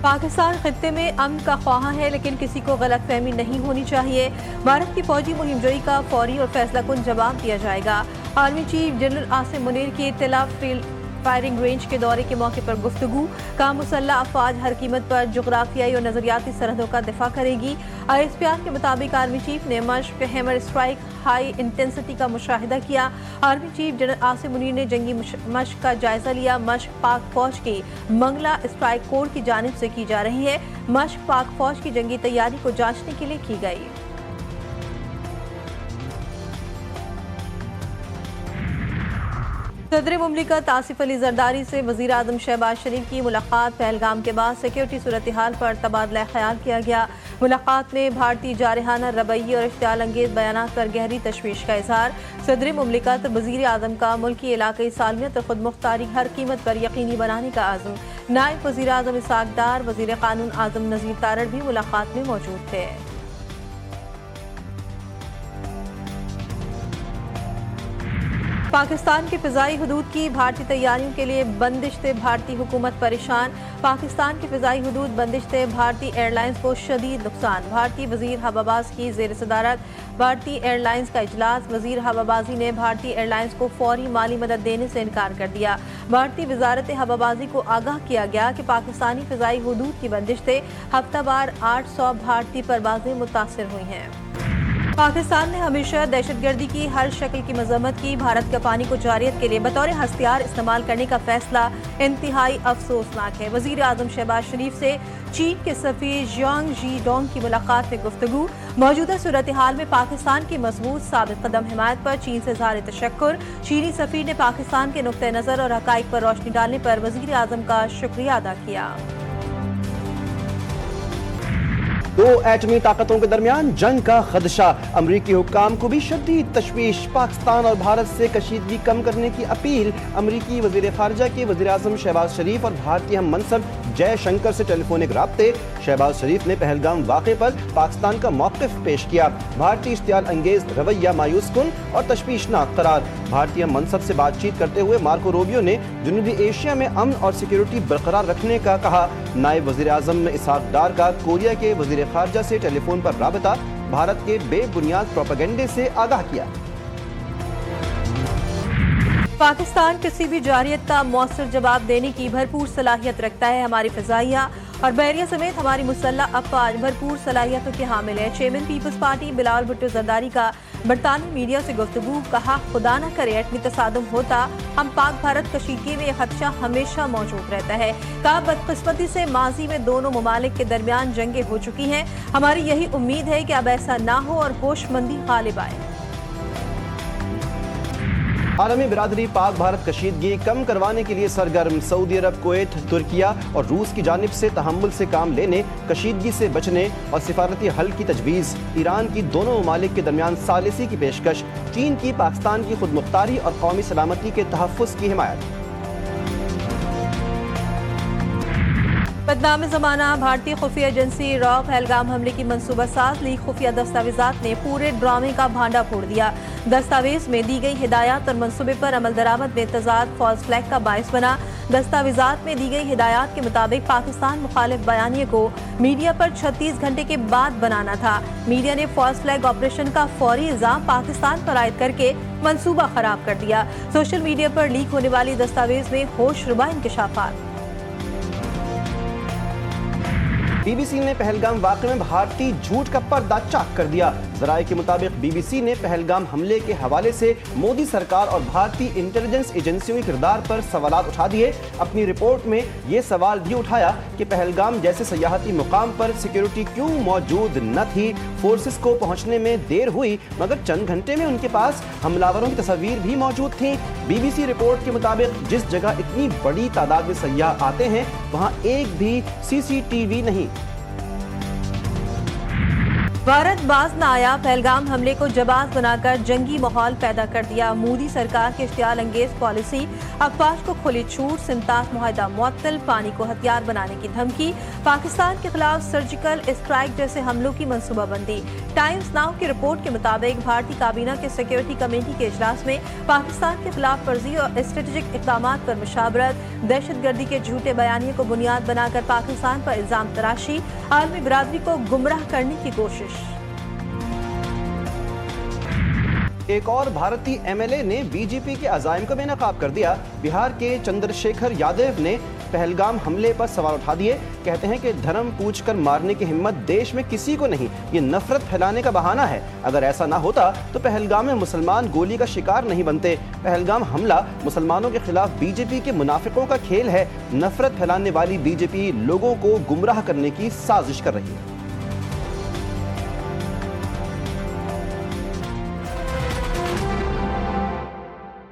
पाकिस्तान खित्ते में अमन का ख्वाह है, लेकिन किसी को गलतफहमी नहीं होनी चाहिए। भारत की फौजी मुहिमजोई का फौरी और फैसला कुन जवाब दिया जाएगा। Army chief general Asim Munir की इत्तला फायरिंग रेंज के दौरे के मौके पर गुफ्तगू। का मुसल्लह अफवाज हर कीमत पर जुग्राफियाई और नजरियाती सरहदों का दिफा करेगी। ISPR के मुताबिक आर्मी चीफ ने मश्क हैमर स्ट्राइक हाई इंटेंसिटी का मुशाहिदा किया। Army chief general Asim Munir ने जंगी मश्क का जायजा लिया। मश्क पाक फौज की मंगला स्ट्राइक कोर की जानिब से की जा रही है। मश्क पाक फौज की जंगी तैयारी को जांचने के लिए की गई। सदर मुमलिकत आसिफ अली जरदारी से वज़ीर आज़म शहबाज शरीफ की मुलाकात। पहलगाम के बाद सिक्योरिटी सूरत हाल पर तबादला ख्याल किया गया। मुलाकात में भारतीय जारहाना रवैये और इश्तियाल अंगेज बयानात पर गहरी तशवीश का इजहार। सदर मुमलिकत वज़ीर आज़म का मुल्की इलाक़ाई सालमियत और खुद मुख्तारी हर कीमत पर यकीनी बनाने का आज़म। नायब वज़ीर आज़म इसाक डार, वज़ीर क़ानून आज़म नज़ीर तारड़ भी मुलाकात में मौजूद थे। पाकिस्तान की फ़िज़ाई हदूद की भारतीय तैयारियों के लिए बंदिश से भारतीय हुकूमत परेशान। पाकिस्तान की फ़िज़ाई हदूद बंदिश से भारतीय एयरलाइंस को शदीद नुकसान। भारतीय वज़ीर हवाबाज की ज़ेर सदारत भारतीय एयरलाइंस का इजलास। वज़ीर हवाबाजी ने भारतीय एयरलाइंस को फौरी माली मदद देने से इनकार कर दिया। भारतीय वज़ारत हवाबाजी को आगाह किया गया कि पाकिस्तानी फ़िज़ाई हदूद की बंदिश से हफ्तावार 800 भारतीय परवाज़ें मुतासिर हुई हैं। पाकिस्तान ने हमेशा दहशतगर्दी की हर शक्ल की मजम्मत की। भारत का पानी को जारियत के लिए बतौर हथियार इस्तेमाल करने का फैसला इंतहाई अफसोसनाक है। वज़ीर आज़म शहबाज शरीफ से चीन के सफ़ीर जियांग जी डोंग की मुलाकात में गुफ्तगू। मौजूदा सूरत हाल में पाकिस्तान की मजबूत साबित कदम हिमायत पर चीन से इज़हार तशक्कुर। चीनी सफ़ीर ने पाकिस्तान के नुक्ते नज़र और हक़ाइक़ पर रोशनी डालने पर वज़ीर आज़म का शुक्रिया अदा किया। दो एटमी ताकतों के दरमियान जंग का खदशा। अमरीकी हुक्काम को भी शदीद तशवीश। पाकिस्तान और भारत से कशीदगी कम करने की अपील। अमरीकी वज़ीर ख़ारजा के वज़ीर आज़म शहबाज शरीफ और भारतीय हम मनसब जयशंकर से टेलीफोनिक राब्ते। शहबाज शरीफ ने पहलगाम वाक़े पर पाकिस्तान का मौक़िफ़ पेश किया। भारतीय इश्तियाल अंगेज रवैया मायूस कुन और तशवीशनाक करार। भारतीय मनसब से बातचीत करते हुए मार्को रूबियो ने जनूबी एशिया में अमन और सिक्योरिटी बरकरार रखने का कहा। नायब वज़ीर आज़म ने इसाक डार का कोरिया के वज़ीर ख़ारजा से टेलीफोन पर राबता भारत के बेबुनियाद प्रोपेगेंडे से आगाह किया। पाकिस्तान किसी भी जारियत का मौसर जवाब देने की भरपूर सलाहियत रखता है। हमारी फ़िज़ाइया और बहरिया समेत हमारी मुसल्लह अफ़वाज भरपूर सलाहियतों के हामिल है। चेयरमैन पीपल्स पार्टी बिलावल भुट्टो जरदारी का बरतानवी मीडिया से गुफ्तगू। कहा, खुदा न करे एटमी तसादुम होता, हम पाक भारत कशीदगी में खदशा हमेशा मौजूद रहता है। कहा, बदकिस्मती से माजी में दोनों ममालिक के दरमियान जंगें हो चुकी हैं। हमारी यही उम्मीद है कि अब ऐसा ना हो और होशमंदी गालिब आए। आलमी बिरादरी पाक भारत कशीदगी कम करवाने के लिए सरगर्म। सऊदी अरब, कुवैत, तुर्किया और रूस की जानिब से तहम्मुल से काम लेने, कशीदगी से बचने और सिफारती हल की तजवीज़। ईरान की दोनों ममालिक के दरमियान सालिसी की पेशकश। चीन की पाकिस्तान की खुद मुख्तारी और कौमी सलामती के तहफ़्फ़ुज़ की हिमायत। बदनाम ज़माना भारतीय खुफिया एजेंसी रॉ पहलगाम हमले की मंसूबा साज लीक खुफिया दस्तावेजात ने पूरे ड्रामे का भांडा फोड़ दिया। दस्तावेज में दी गई हिदायत और मंसूबे पर अमल दरामद में तजाद फॉल्स फ्लैग का बायस बना। दस्तावेजात में दी गई हिदायत के मुताबिक पाकिस्तान मुखालिफ बयानिए को मीडिया पर 36 घंटे के बाद बनाना था। मीडिया ने फॉल्स फ्लैग ऑपरेशन का फौरी इल्जाम पाकिस्तान पर आयद करके मंसूबा खराब कर दिया। सोशल मीडिया पर लीक होने वाली दस्तावेज में होशरुबा इंकशाफात। BBC ने पहलगाम वाक़े में भारतीय झूठ का पर्दा चाक कर दिया। ज़राए के मुताबिक BBC ने पहलगाम हमले के हवाले से मोदी सरकार और भारतीय इंटेलिजेंस एजेंसियों के किरदार पर सवालात उठा दिए। अपनी रिपोर्ट में ये सवाल भी उठाया कि पहलगाम जैसे सयाहती मुकाम पर सिक्योरिटी क्यों मौजूद न थी। फोर्सेस को पहुंचने में देर हुई, मगर चंद घंटे में उनके पास हमलावरों की तस्वीर भी मौजूद थी। BBC रिपोर्ट के मुताबिक जिस जगह इतनी बड़ी तादाद में सयाह आते हैं, वहाँ एक भी CCTV नहीं। भारत बाज न आया, पहलगाम हमले को जबाज बनाकर जंगी माहौल पैदा कर दिया। मोदी सरकार की इश्तियाल अंगेज पॉलिसी, अफवाज को खुली छूट, सिमतास मुआहदा मुअत्तल, पानी को हथियार बनाने की धमकी, पाकिस्तान के खिलाफ सर्जिकल स्ट्राइक जैसे हमलों की मंसूबाबंदी। टाइम्स नाउ की रिपोर्ट के मुताबिक भारतीय काबीना के सिक्योरिटी कमेटी के इजलास में पाकिस्तान के खिलाफ फर्जी और स्ट्रेटेजिक इक़दाम पर मुशावरत, दहशतगर्दी के झूठे बयानिए को बुनियाद बनाकर पाकिस्तान पर इल्जाम तराशी, आलमी बिरादरी को गुमराह करने की कोशिश। एक और भारतीय एमएलए ने बीजेपी के अज़ाइम को बेनकाब कर दिया। बिहार के चंद्रशेखर यादव ने पहलगाम हमले पर सवाल उठा दिए। कहते हैं कि धर्म पूछकर मारने की हिम्मत देश में किसी को नहीं, ये नफरत फैलाने का बहाना है। अगर ऐसा ना होता तो पहलगाम में मुसलमान गोली का शिकार नहीं बनते। पहलगाम हमला मुसलमानों के खिलाफ बीजेपी के मुनाफिकों का खेल है। नफरत फैलाने वाली बीजेपी लोगों को गुमराह करने की साजिश कर रही है।